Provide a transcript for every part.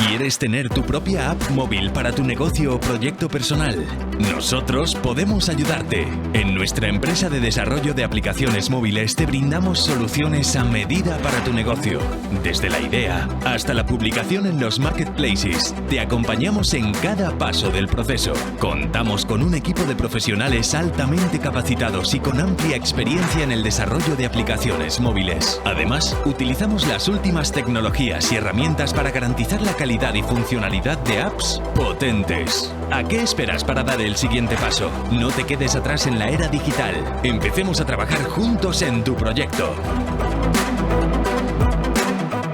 ¿Quieres tener tu propia app móvil para tu negocio o proyecto personal? Nosotros podemos ayudarte. En nuestra empresa de desarrollo de aplicaciones móviles te brindamos soluciones a medida para tu negocio. Desde la idea hasta la publicación en los marketplaces, te acompañamos en cada paso del proceso. Contamos con un equipo de profesionales altamente capacitados y con amplia experiencia en el desarrollo de aplicaciones móviles. Además, utilizamos las últimas tecnologías y herramientas para garantizar la calidad y funcionalidad de apps potentes. ¿A qué esperas para dar el siguiente paso? No te quedes atrás en la era digital. Empecemos a trabajar juntos en tu proyecto.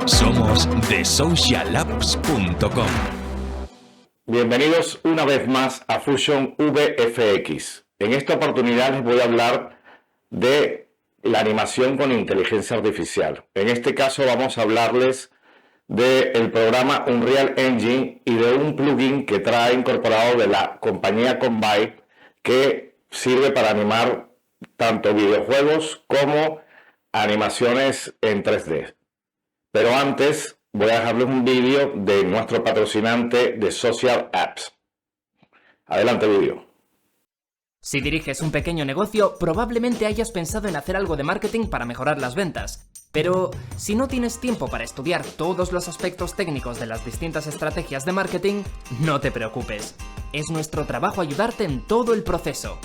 Somos thesocialapps.com. Bienvenidos una vez más a Fusion VFX. En esta oportunidad les voy a hablar de la animación con inteligencia artificial. En este caso vamos a hablarles del programa Unreal Engine y de un plugin que trae incorporado de la compañía Combine, que sirve para animar tanto videojuegos como animaciones en 3D. Pero antes voy a dejarles un vídeo de nuestro patrocinante de Social Apps. Adelante, vídeo. Si diriges un pequeño negocio, probablemente hayas pensado en hacer algo de marketing para mejorar las ventas. Pero si no tienes tiempo para estudiar todos los aspectos técnicos de las distintas estrategias de marketing, no te preocupes. Es nuestro trabajo ayudarte en todo el proceso.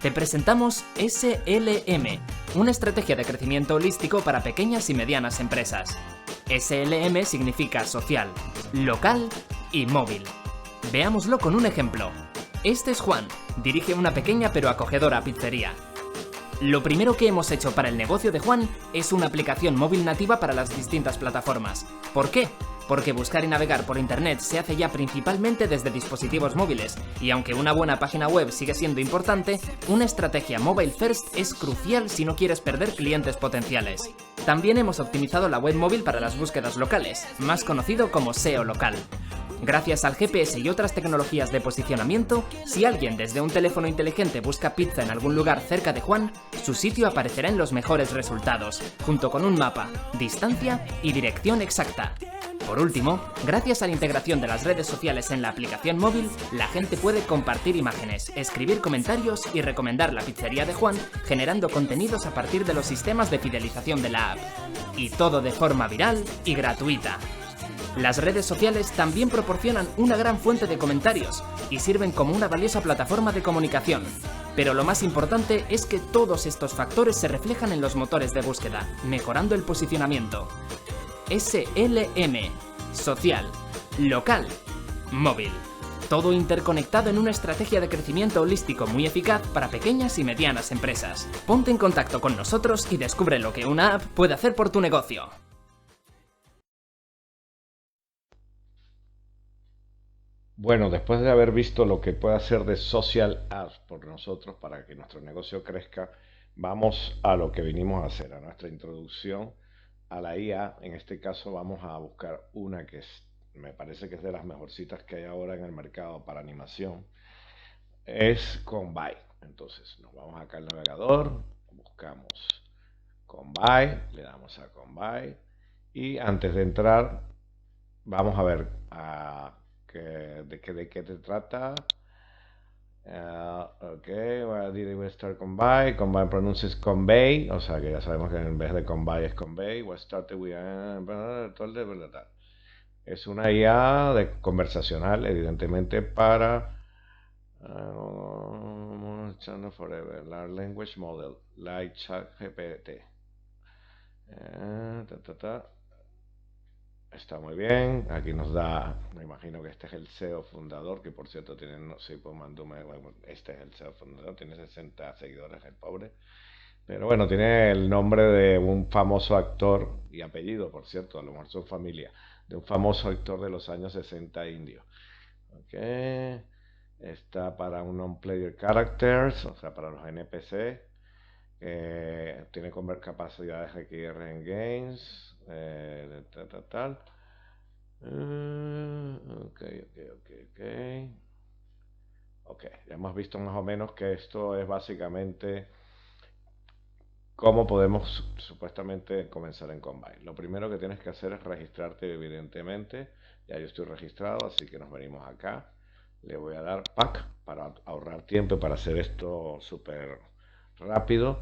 Te presentamos SLM, una estrategia de crecimiento holístico para pequeñas y medianas empresas. SLM significa social, local y móvil. Veámoslo con un ejemplo. Este es Juan, dirige una pequeña pero acogedora pizzería. Lo primero que hemos hecho para el negocio de Juan es una aplicación móvil nativa para las distintas plataformas. ¿Por qué? Porque buscar y navegar por internet se hace ya principalmente desde dispositivos móviles, y aunque una buena página web sigue siendo importante, una estrategia mobile first es crucial si no quieres perder clientes potenciales. También hemos optimizado la web móvil para las búsquedas locales, más conocido como SEO local. Gracias al GPS y otras tecnologías de posicionamiento, si alguien desde un teléfono inteligente busca pizza en algún lugar cerca de Juan, su sitio aparecerá en los mejores resultados, junto con un mapa, distancia y dirección exacta. Por último, gracias a la integración de las redes sociales en la aplicación móvil, la gente puede compartir imágenes, escribir comentarios y recomendar la pizzería de Juan, generando contenidos a partir de los sistemas de fidelización de la app. Y todo de forma viral y gratuita. Las redes sociales también proporcionan una gran fuente de comentarios y sirven como una valiosa plataforma de comunicación. Pero lo más importante es que todos estos factores se reflejan en los motores de búsqueda, mejorando el posicionamiento. SLM, social, local, móvil. Todo interconectado en una estrategia de crecimiento holístico muy eficaz para pequeñas y medianas empresas. Ponte en contacto con nosotros y descubre lo que una app puede hacer por tu negocio. Bueno, después de haber visto lo que puede hacer de Social Apps por nosotros para que nuestro negocio crezca, vamos a lo que vinimos a hacer, a nuestra introducción a la IA. En este caso vamos a buscar una que me parece que es de las mejorcitas que hay ahora en el mercado para animación. Es Combine. Entonces nos vamos acá al navegador, buscamos Combine, le damos a Combine y antes de entrar vamos a ver de qué te trata. Ok, where did we start Combine? Combine pronuncias convey, o sea que ya sabemos que en vez de Combine es convey. We started with es una IA conversacional, evidentemente para forever, large language model, like ChatGPT. Está muy bien, aquí nos da, me imagino que este es el CEO fundador, que por cierto tiene, no sé, pues este es el CEO fundador, tiene 60 seguidores el pobre, pero bueno, tiene el nombre de un famoso actor y apellido, por cierto, a lo mejor su familia, de un famoso actor de los años 60 indio. Ok, está para un non-player characters, o sea, para los NPC, tiene capacidades XR en games, tal. Ok, ya hemos visto más o menos que esto es básicamente cómo podemos supuestamente comenzar en Combine. Lo primero que tienes que hacer es registrarte, evidentemente. Ya yo estoy registrado, así que nos venimos acá. Le voy a dar Pack para ahorrar tiempo y para hacer esto súper rápido.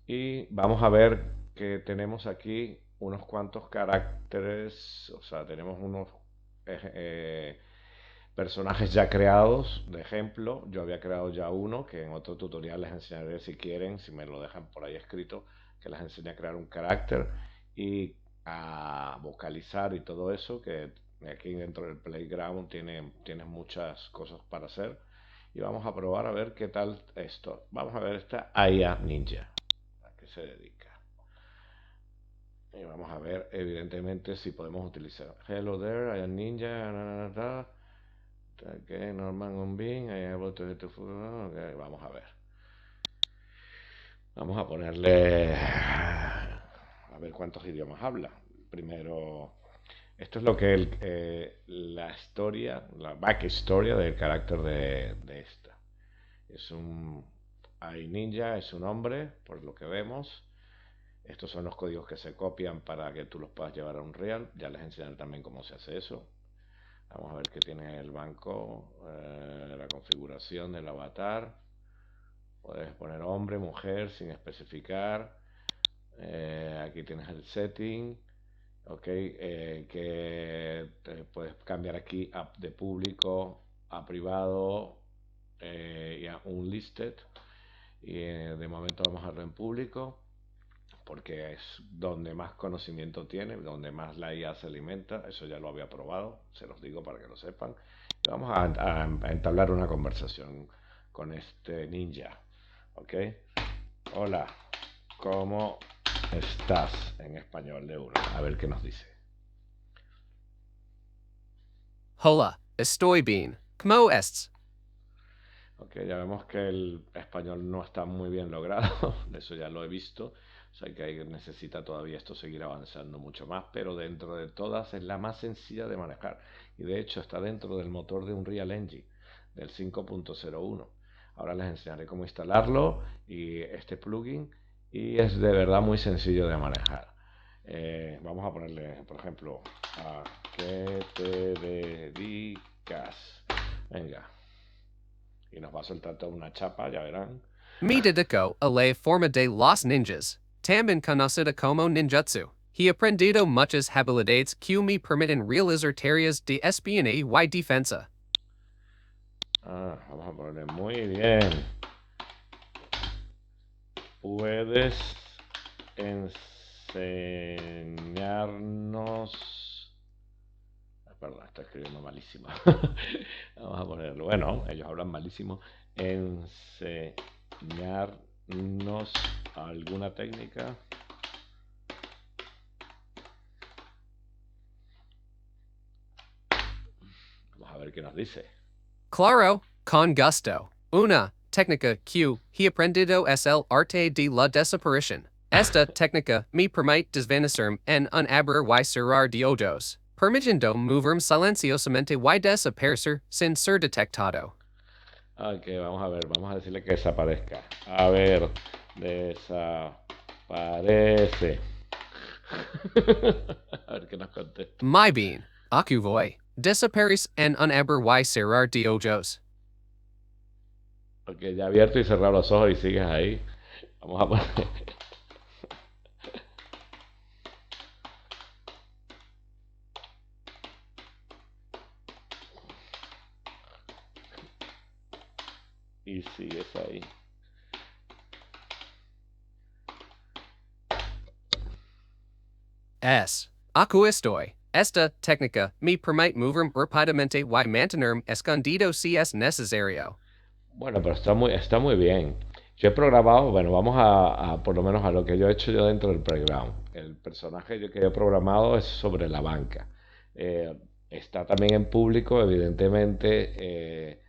Y vamos a ver que tenemos aquí unos cuantos caracteres, o sea, tenemos unos personajes ya creados. De ejemplo, yo había creado ya uno que en otro tutorial les enseñaré, si quieren, si me lo dejan por ahí escrito, que les enseñe a crear un carácter y a vocalizar y todo eso, que aquí dentro del playground tienes muchas cosas para hacer. Y vamos a probar a ver qué tal esto. Vamos a ver esta IA Ninja, a qué se dedica. Y vamos a ver, evidentemente, si podemos utilizar Hello there, IA Ninja. Okay, Norman Bean, okay, vamos a ver. Vamos a ponerle a ver cuántos idiomas habla. Primero, esto es lo que la historia, la backstory del carácter de esta. Es un ninja, es un hombre, por lo que vemos. Estos son los códigos que se copian para que tú los puedas llevar a un real. Ya les enseñaré también cómo se hace eso. Vamos a ver qué tiene el banco, la configuración del avatar. Puedes poner hombre, mujer, sin especificar. Aquí tienes el setting. Ok, que puedes cambiar aquí de público a privado y a unlisted. Y de momento vamos a darlo en público, porque es donde más conocimiento tiene, donde más la IA se alimenta. Eso ya lo había probado, se los digo para que lo sepan. Y vamos a entablar una conversación con este ninja. ¿Ok? Hola, ¿cómo estás? En español de uno. A ver qué nos dice. Hola, estoy bien. ¿Cómo estás? Ok, ya vemos que el español no está muy bien logrado. Eso ya lo he visto. O sea que ahí necesita todavía esto seguir avanzando mucho más, pero dentro de todas es la más sencilla de manejar. Y de hecho está dentro del motor de Unreal Engine, del 5.01. Ahora les enseñaré cómo instalarlo y este plugin. Y es de verdad muy sencillo de manejar. Vamos a ponerle, por ejemplo, ¿a qué te dedicas? Venga. Y nos va a soltar toda una chapa, ya verán. Me dedico a la forma de los ninjas. También conocida como ninjutsu. He aprendido muchas habilidades que me permiten realizar tareas de espionaje y defensa. Vamos a ponerle muy bien. ¿Puedes enseñarnos? Perdón, está escribiendo malísimo. Vamos a ponerlo. Bueno, ellos hablan malísimo. Enseñarnos alguna técnica. Vamos a ver qué nos dice. Claro, con gusto. Una técnica que he aprendido es el arte de la desaparición. Esta técnica me permite desvanecerme en un abrir y cerrar de ojos, permitiendo moverme silenciosamente y desaparecer sin ser detectado. Ok, vamos a ver, vamos a decirle que desaparezca. A ver, desaparece. A ver qué nos contesta. Muy bien, aquí voy. Desaparece en un abrir y cerrar de ojos. Ok, ya abierto y cerrado los ojos y sigues ahí. Vamos a poner. Y sigues ahí. Aquí estoy. Esta técnica me permite moverme rápidamente y mantenerme escondido si es necesario. Bueno, pero está muy bien. Yo he programado, bueno, vamos por lo menos a lo que yo he hecho yo dentro del playground. El personaje que yo he programado es sobre la banca. Está también en público, evidentemente.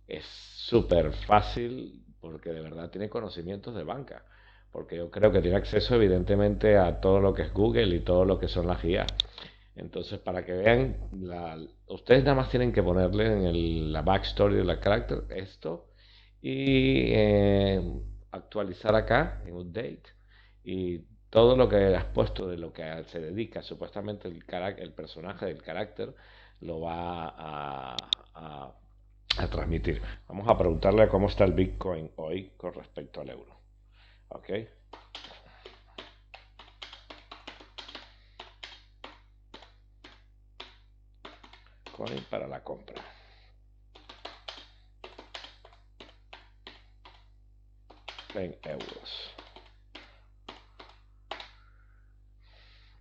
Es súper fácil porque de verdad tiene conocimientos de banca. Porque yo creo que tiene acceso evidentemente a todo lo que es Google y todo lo que son las IA. Entonces, para que vean, ustedes nada más tienen que ponerle en la backstory de la character esto y actualizar acá en update y todo lo que has puesto de lo que se dedica, supuestamente el personaje del carácter, lo va a transmitir. Vamos a preguntarle cómo está el Bitcoin hoy con respecto al euro. ¿Ok? Coin para la compra. En euros.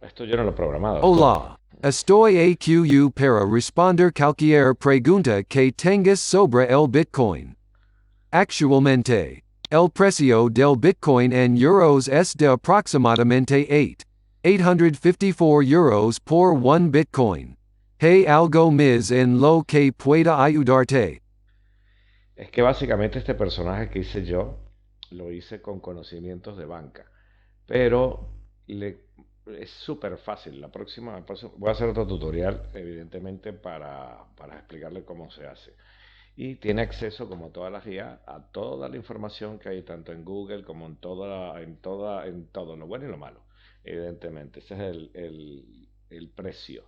Esto yo no lo he programado. Hola. Estoy AQU para responder cualquier pregunta que tengas sobre el Bitcoin. Actualmente, el precio del Bitcoin en euros es de aproximadamente 854 euros por un Bitcoin. ¿Hay algo más en lo que pueda ayudarte? Es que básicamente este personaje que hice yo, lo hice con conocimientos de banca. Pero es súper fácil. La próxima voy a hacer otro tutorial, evidentemente, para explicarle cómo se hace. Y tiene acceso, como todas las guías, a toda la información que hay tanto en Google como en todo, lo bueno y lo malo. Evidentemente, ese es el precio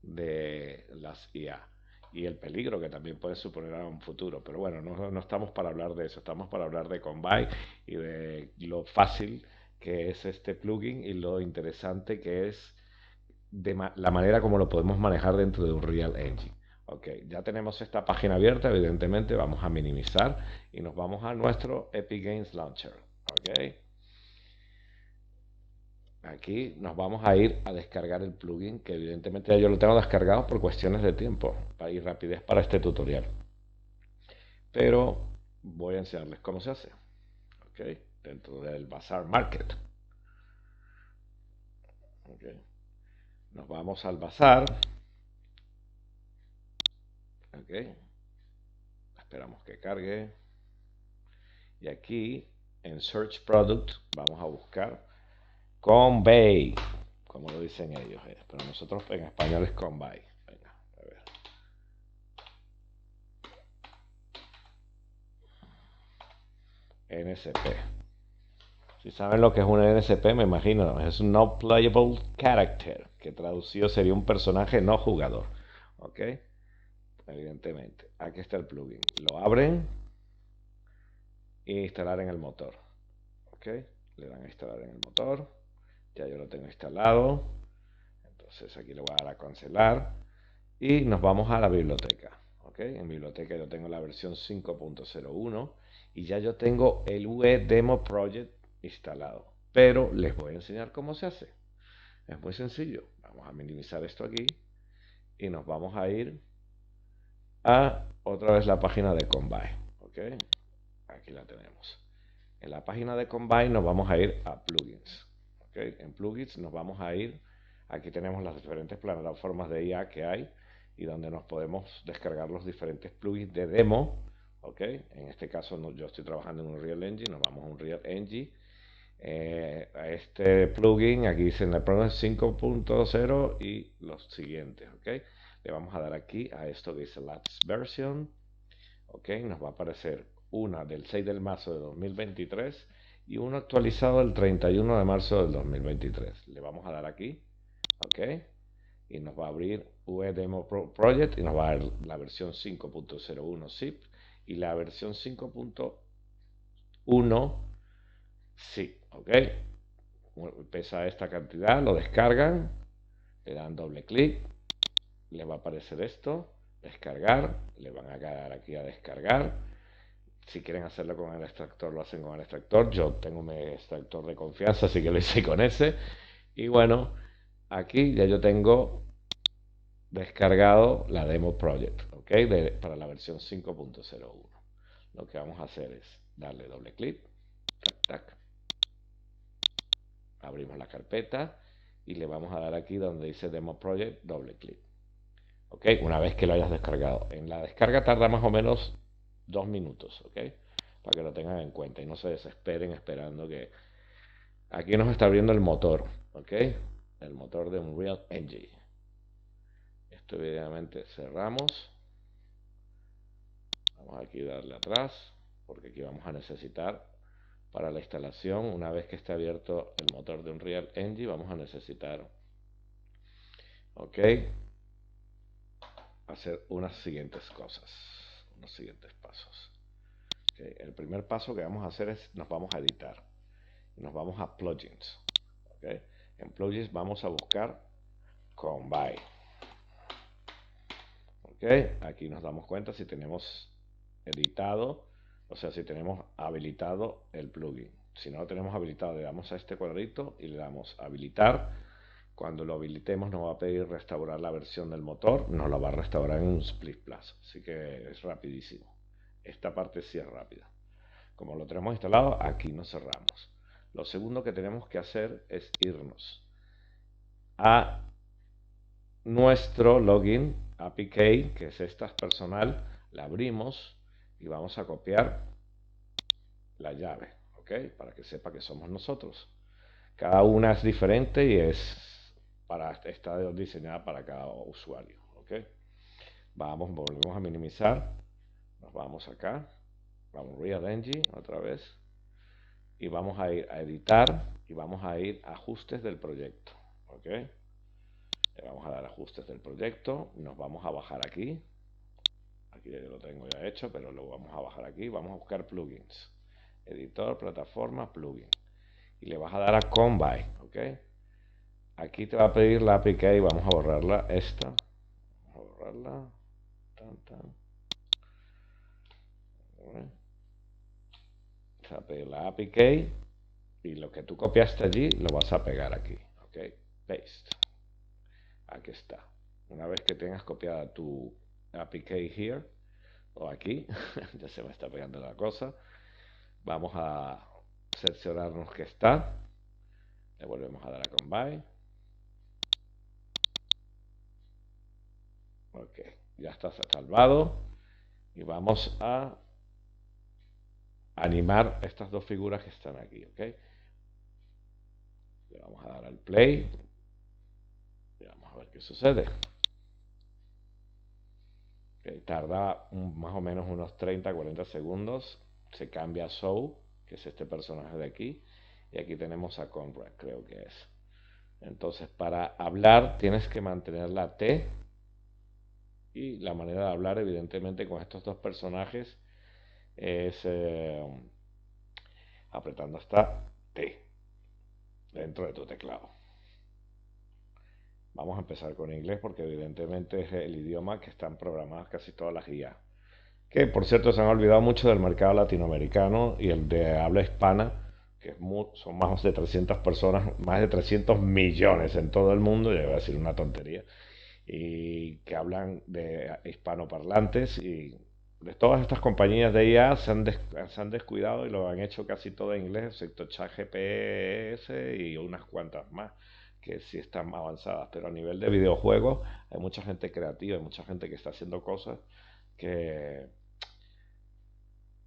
de las IA y el peligro que también puede suponer a un futuro. Pero bueno, no estamos para hablar de eso, estamos para hablar de Combine y de lo fácil que es este plugin y lo interesante que es la manera como lo podemos manejar dentro de un Real Engine. Ok, ya tenemos esta página abierta, evidentemente vamos a minimizar y nos vamos a nuestro Epic Games Launcher. Ok, aquí nos vamos a ir a descargar el plugin, que evidentemente ya yo lo tengo descargado por cuestiones de tiempo y rapidez para este tutorial. Pero voy a enseñarles cómo se hace. Ok, dentro del Bazaar Market. Okay. Nos vamos al Bazaar. Ok, esperamos que cargue. Y aquí en Search Product vamos a buscar Convey, como lo dicen ellos. Pero nosotros en español es Convey. Venga, a ver. NSP. Si saben lo que es un NSP, me imagino, es un No Playable Character, que traducido sería un personaje no jugador. ¿Ok? Evidentemente. Aquí está el plugin. Lo abren e instalar en el motor. ¿Ok? Le dan a instalar en el motor. Ya yo lo tengo instalado. Entonces aquí le voy a dar a cancelar. Y nos vamos a la biblioteca. ¿Ok? En biblioteca yo tengo la versión 5.01 y ya yo tengo el UE Demo Project instalado. Pero les voy a enseñar cómo se hace. Es muy sencillo. Vamos a minimizar esto aquí y nos vamos a ir a otra vez la página de Combine. ¿Ok? Aquí la tenemos. En la página de Combine nos vamos a ir a Plugins. ¿Ok? En Plugins nos vamos a ir. Aquí tenemos las diferentes plataformas de IA que hay y donde nos podemos descargar los diferentes plugins de demo. ¿Ok? En este caso yo estoy trabajando en un Real Engine, nos vamos a un Real Engine. A este plugin, aquí dice en el programa 5.0 y los siguientes. ¿Ok? Le vamos a dar aquí a esto que dice Latest Version. ¿Ok? Nos va a aparecer una del 6 de marzo de 2023 y uno actualizado el 31 de marzo del 2023. Le vamos a dar aquí. ¿Ok? Y nos va a abrir UE Demo Project y nos va a dar la versión 5.01 zip y la versión 5.1 zip. ¿Ok? Pesa esta cantidad, lo descargan, le dan doble clic, le va a aparecer esto, descargar, le van a dar aquí a descargar. Si quieren hacerlo con el extractor, lo hacen con el extractor. Yo tengo mi extractor de confianza, así que lo hice con ese. Y bueno, aquí ya yo tengo descargado la Demo Project, ¿ok? Para la versión 5.01. Lo que vamos a hacer es darle doble clic, tac, tac. Abrimos la carpeta y le vamos a dar aquí donde dice Demo Project, doble clic. ¿Ok? Una vez que lo hayas descargado. En la descarga tarda más o menos 2 minutos, ¿ok? Para que lo tengan en cuenta y no se desesperen esperando que... Aquí nos está abriendo el motor, ¿ok? El motor de Unreal Engine. Esto evidentemente cerramos. Vamos aquí a darle atrás, porque aquí vamos a necesitar Para la instalación, una vez que esté abierto el motor de Unreal Engine, vamos a necesitar, ok, hacer unas siguientes cosas, unos siguientes pasos. Okay. El primer paso que vamos a hacer es, nos vamos a editar, nos vamos a plugins. Okay. En plugins vamos a buscar Combine. Okay. Aquí nos damos cuenta si tenemos editado, o sea, si tenemos habilitado el plugin. Si no lo tenemos habilitado, le damos a este cuadradito y le damos a habilitar. Cuando lo habilitemos nos va a pedir restaurar la versión del motor, nos lo va a restaurar en un split plus, así que es rapidísimo. Esta parte sí es rápida. Como lo tenemos instalado, aquí nos cerramos. Lo segundo que tenemos que hacer es irnos a nuestro login APK, que es esta personal, la abrimos y vamos a copiar la llave, ¿ok? Para que sepa que somos nosotros. Cada una es diferente y está diseñada para cada usuario, ¿ok? Volvemos a minimizar, nos vamos acá, vamos a Unreal Engine otra vez y vamos a ir a editar y vamos a ir a ajustes del proyecto, ¿ok? Le vamos a dar ajustes del proyecto, nos vamos a bajar aquí. Aquí ya lo tengo ya hecho, pero lo vamos a bajar aquí. Vamos a buscar plugins. Editor, plataforma, plugin. Y le vas a dar a Combine, ¿ok? Aquí te va a pedir la APK y vamos a borrarla. Esta. Vamos a borrarla. Te va a pedir la APK y lo que tú copiaste allí lo vas a pegar aquí, ¿ok? Paste. Aquí está. Una vez que tengas copiada tu APK here o aquí, ya se me está pegando la cosa, vamos a cerciorarnos que está, le volvemos a dar a Combine, ok, ya está salvado y vamos a animar estas dos figuras que están aquí, ok, le vamos a dar al play y vamos a ver qué sucede. Tarda más o menos unos 30-40 segundos. Se cambia a Show, que es este personaje de aquí. Y aquí tenemos a Conrad, creo que es. Entonces, para hablar tienes que mantener la T. Y la manera de hablar, evidentemente, con estos dos personajes es apretando esta T dentro de tu teclado. Vamos a empezar con inglés porque evidentemente es el idioma que están programadas casi todas las guías. Que por cierto se han olvidado mucho del mercado latinoamericano y el de habla hispana, que son más de 300 personas, más de 300 millones en todo el mundo, ya voy a decir una tontería, y que hablan de hispanoparlantes y de todas estas compañías de IA se han descuidado y lo han hecho casi todo en inglés, excepto ChatGPT y unas cuantas más que sí están avanzadas, pero a nivel de videojuegos hay mucha gente creativa, hay mucha gente que está haciendo cosas que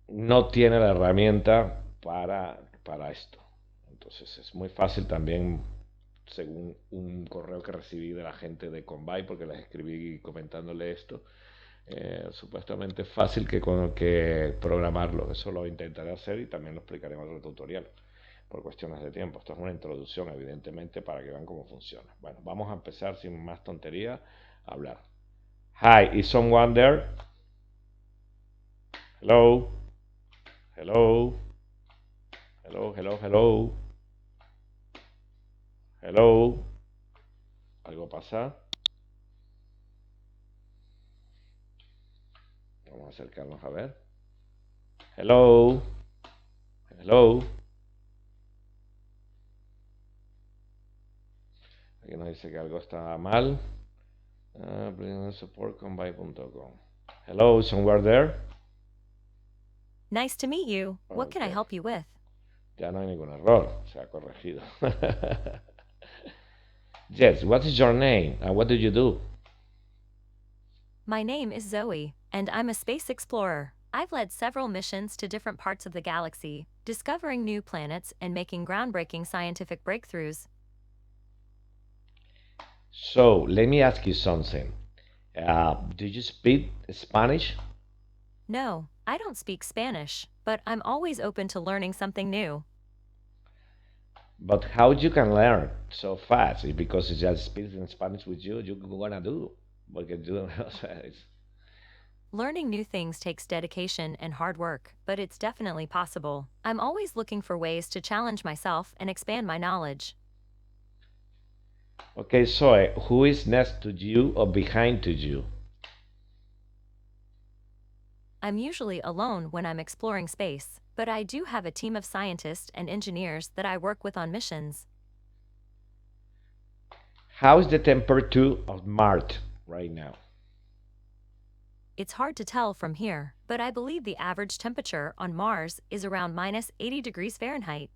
no tiene la herramienta para esto. Entonces es muy fácil también, según un correo que recibí de la gente de Combine, porque les escribí comentándole esto, supuestamente es fácil que programarlo. Eso lo intentaré hacer y también lo explicaré en otro tutorial por cuestiones de tiempo. Esto es una introducción, evidentemente, para que vean cómo funciona. Bueno, vamos a empezar sin más tontería a hablar. Hi, is someone there? Hello? Hello? Hello, hello, hello? Hello? ¿Algo pasa? Vamos a acercarnos a ver. Hello? Hello? Aquí nos dice que algo está mal. Supportcombine.com. Hello, somewhere there? Nice to meet you. What can I Okay. help you with? Ya no hay ningún error, se ha corregido. Yes, what is your name and what do you do? My name is Zoe, and I'm a space explorer. I've led several missions to different parts of the galaxy, discovering new planets and making groundbreaking scientific breakthroughs. So, let me ask you something. Do you speak Spanish? No, I don't speak Spanish, but I'm always open to learning something new. But how you can learn so fast? It's because it's just speaking Spanish with you, you're gonna do. Porque you don't know, Learning new things takes dedication and hard work, but it's definitely possible. I'm always looking for ways to challenge myself and expand my knowledge. Okay, Zoe, who is next to you or behind to you? I'm usually alone when I'm exploring space, but I do have a team of scientists and engineers that I work with on missions. How is the temperature of Mars right now? It's hard to tell from here, but I believe the average temperature on Mars is around minus 80 degrees Fahrenheit.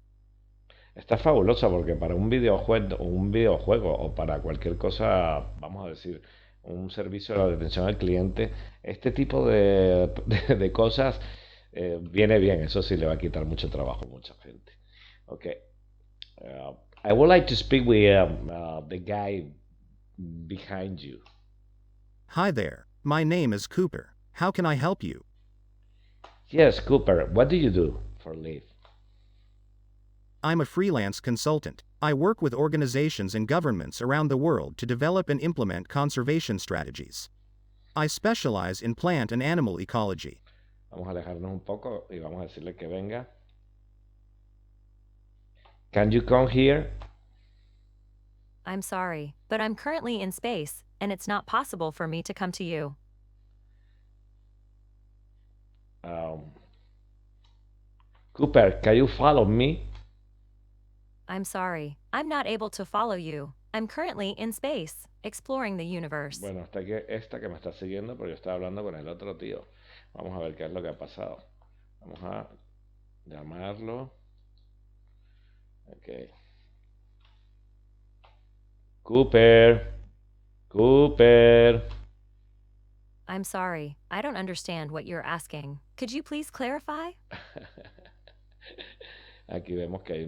Está fabulosa porque para un videojuego o para cualquier cosa, vamos a decir, un servicio de atención al cliente, este tipo de cosas viene bien. Eso sí le va a quitar mucho trabajo a mucha gente. Okay. I would like to speak with the guy behind you. Hi there, my name is Cooper. How can I help you? Yes, Cooper, what do you do for a living? I'm a freelance consultant. I work with organizations and governments around the world to develop and implement conservation strategies. I specialize in plant and animal ecology. Vamos a alejarnos un poco y vamos a decirle que venga. Can you come here? I'm sorry, but I'm currently in space, and it's not possible for me to come to you. Cooper, can you follow me? I'm sorry, I'm not able to follow you. I'm currently in space, exploring the universe. Bueno, hasta aquí esta que me está siguiendo, pero yo estaba hablando con el otro tío. Vamos a ver qué es lo que ha pasado. Vamos a llamarlo. Ok. Cooper. Cooper. I'm sorry, I don't understand what you're asking. Could you please clarify? Aquí vemos que hay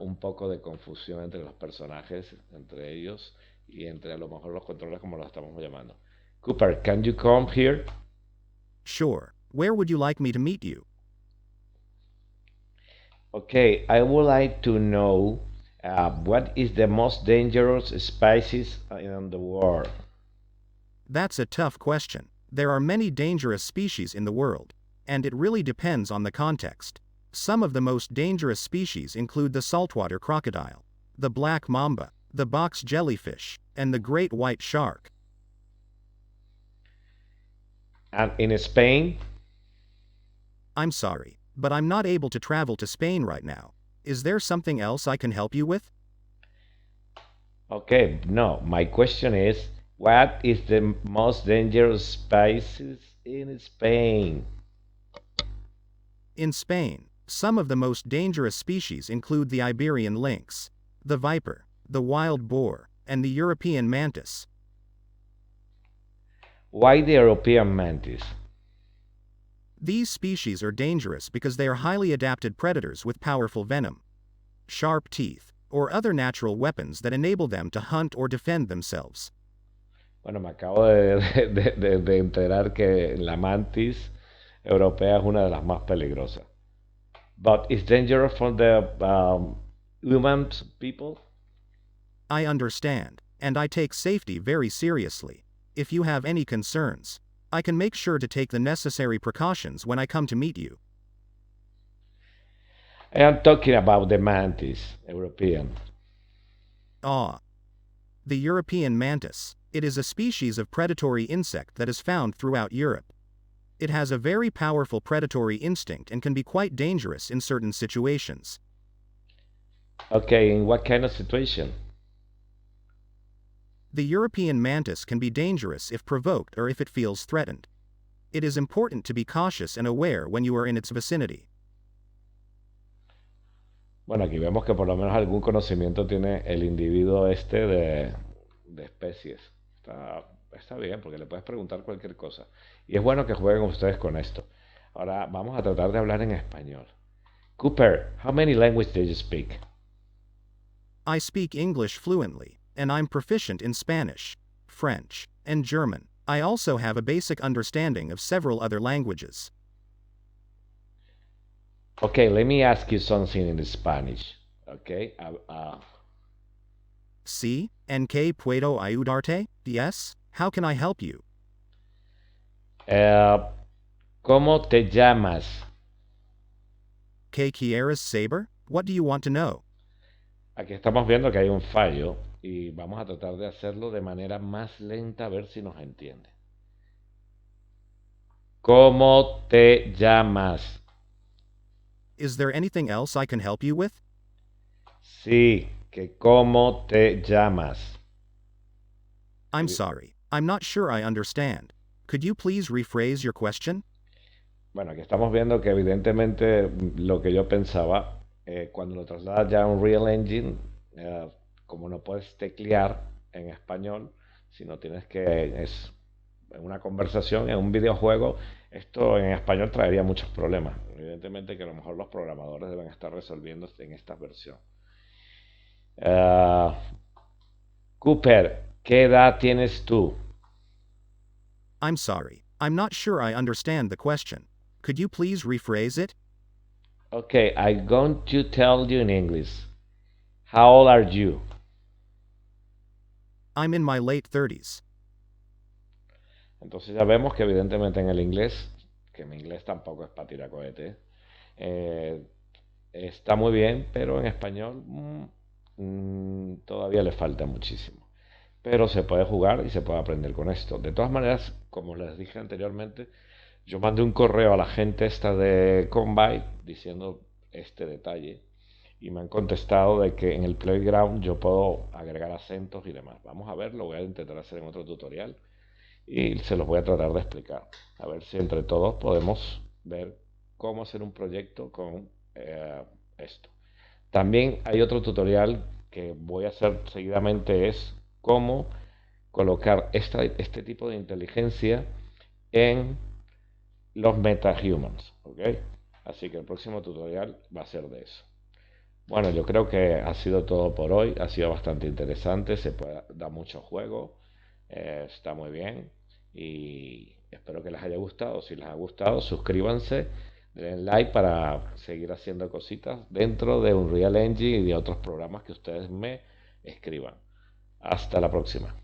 un poco de confusión entre los personajes, entre ellos y entre a lo mejor los controles como los estamos llamando. Cooper, can you come here? Sure. Where would you like me to meet you? Okay, I would like to know what is the most dangerous species in the world? That's a tough question. There are many dangerous species in the world, and it really depends on the context. Some of the most dangerous species include the saltwater crocodile, the black mamba, the box jellyfish, and the great white shark. And in Spain? I'm sorry, but I'm not able to travel to Spain right now. Is there something else I can help you with? Okay, no, my question is, what is the most dangerous species in Spain? In Spain, some of the most dangerous species include the Iberian lynx, the viper, the wild boar, and the European mantis. Why the European mantis? These species are dangerous because they are highly adapted predators with powerful venom, sharp teeth, or other natural weapons that enable them to hunt or defend themselves. Bueno, me acabo de enterar que la mantis europea es una de las más peligrosas. But it's dangerous for the human people? I understand, and I take safety very seriously. If you have any concerns, I can make sure to take the necessary precautions when I come to meet you. I am talking about the mantis, European. The European mantis. It is a species of predatory insect that is found throughout Europe. It has a very powerful predatory instinct and can be quite dangerous in certain situations. Okay, in what kind of situation? The European mantis can be dangerous if provoked or if it feels threatened. It is important to be cautious and aware when you are in its vicinity. Bueno, aquí vemos que por lo menos algún conocimiento tiene el individuo este de especies. Está bien, porque le puedes preguntar cualquier cosa. Y es bueno que jueguen ustedes con esto. Ahora vamos a tratar de hablar en español. Cooper, how many languages do you speak? I speak English fluently, and I'm proficient in Spanish, French, and German. I also have a basic understanding of several other languages. Okay, let me ask you something in Spanish. Okay, Sí, ¿en qué puedo ayudarte? Yes, how can I help you? ¿Cómo te llamas? ¿Qué quieres saber? What do you want to know? Aquí estamos viendo que hay un fallo y vamos a tratar de hacerlo de manera más lenta a ver si nos entiende. ¿Cómo te llamas? Is there anything else I can help you with? Sí, que ¿cómo te llamas? I'm sorry, I'm not sure I understand. Could you please rephrase your question? Bueno, aquí estamos viendo que evidentemente lo que yo pensaba, cuando lo trasladas ya a un Real Engine, como no puedes teclear en español, sino tienes que, es en una conversación, en un videojuego, esto en español traería muchos problemas. Evidentemente que a lo mejor los programadores deben estar resolviendo en esta versión. Cooper, ¿qué edad tienes tú? I'm sorry, I'm not sure I understand the question. Could you please rephrase it? Okay, I'm going to tell you in English. How old are you? I'm in my late 30s. Entonces ya vemos que evidentemente en el inglés, que mi inglés tampoco es para tirar cohetes, está muy bien, pero en español todavía le falta muchísimo. Pero se puede jugar y se puede aprender con esto. De todas maneras, como les dije anteriormente, yo mandé un correo a la gente esta de Combine diciendo este detalle y me han contestado de que en el Playground yo puedo agregar acentos y demás. Vamos a ver, lo voy a intentar hacer en otro tutorial y se los voy a tratar de explicar. A ver si entre todos podemos ver cómo hacer un proyecto con esto. También hay otro tutorial que voy a hacer seguidamente, es cómo colocar este tipo de inteligencia en los MetaHumans, ¿ok? Así que el próximo tutorial va a ser de eso. Bueno, yo creo que ha sido todo por hoy, ha sido bastante interesante, se puede dar mucho juego, está muy bien y espero que les haya gustado. Si les ha gustado, suscríbanse, den like para seguir haciendo cositas dentro de Unreal Engine y de otros programas que ustedes me escriban. Hasta la próxima.